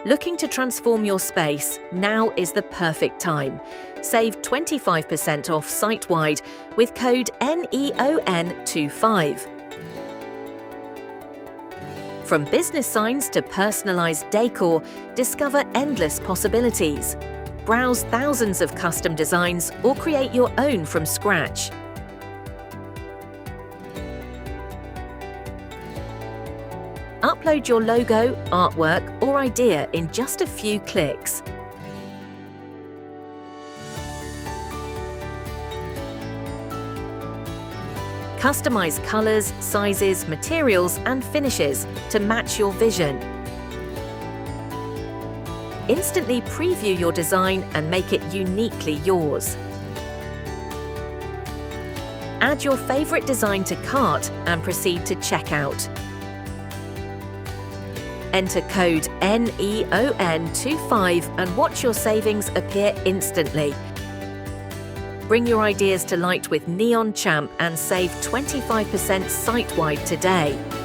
Looking to transform your space? Now is the perfect time. Save 25% off Sitewide with code NEON25. From business signs to personalized decor, discover endless possibilities. Browse thousands of custom designs or create your own from scratch. Upload your logo, artwork, or idea in just a few clicks. Customize colors, sizes, materials, and finishes to match your vision. Instantly preview your design and make it uniquely yours. Add your favorite design to cart and proceed to checkout. Enter code NEON25 and watch your savings appear instantly. Bring your ideas to light with NeonChamp and save 25% site-wide today.